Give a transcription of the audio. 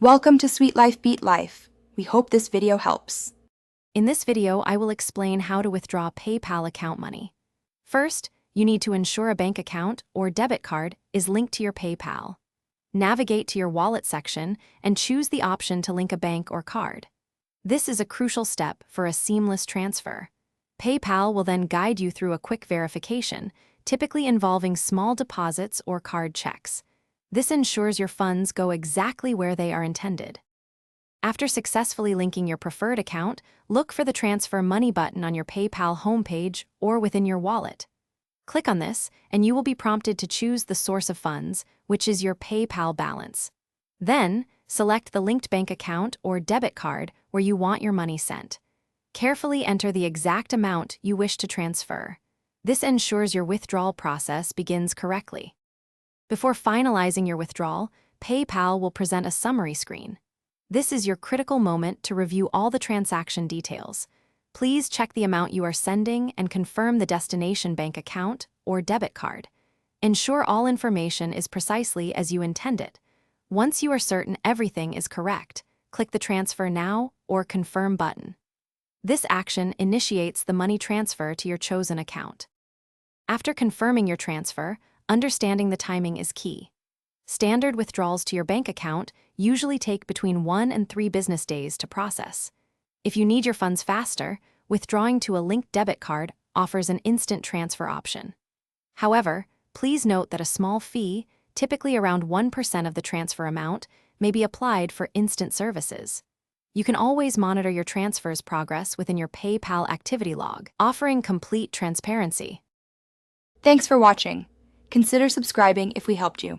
Welcome to Sweet Life Beat Life. We hope this video helps. In this video, I will explain how to withdraw PayPal account money. First, you need to ensure a bank account or debit card is linked to your PayPal. Navigate to your wallet section and choose the option to link a bank or card. This is a crucial step for a seamless transfer. PayPal will then guide you through a quick verification, typically involving small deposits or card checks. This ensures your funds go exactly where they are intended. After successfully linking your preferred account, look for the Transfer Money button on your PayPal homepage or within your wallet. Click on this, and you will be prompted to choose the source of funds, which is your PayPal balance. Then, select the linked bank account or debit card where you want your money sent. Carefully enter the exact amount you wish to transfer. This ensures your withdrawal process begins correctly. Before finalizing your withdrawal, PayPal will present a summary screen. This is your critical moment to review all the transaction details. Please check the amount you are sending and confirm the destination bank account or debit card. Ensure all information is precisely as you intend it. Once you are certain everything is correct, click the Transfer Now or Confirm button. This action initiates the money transfer to your chosen account. After confirming your transfer, understanding the timing is key. Standard withdrawals to your bank account usually take between 1 and 3 business days to process. If you need your funds faster, withdrawing to a linked debit card offers an instant transfer option. However, please note that a small fee, typically around 1% of the transfer amount, may be applied for instant services. You can always monitor your transfer's progress within your PayPal activity log, offering complete transparency. Thanks for watching. Consider subscribing if we helped you.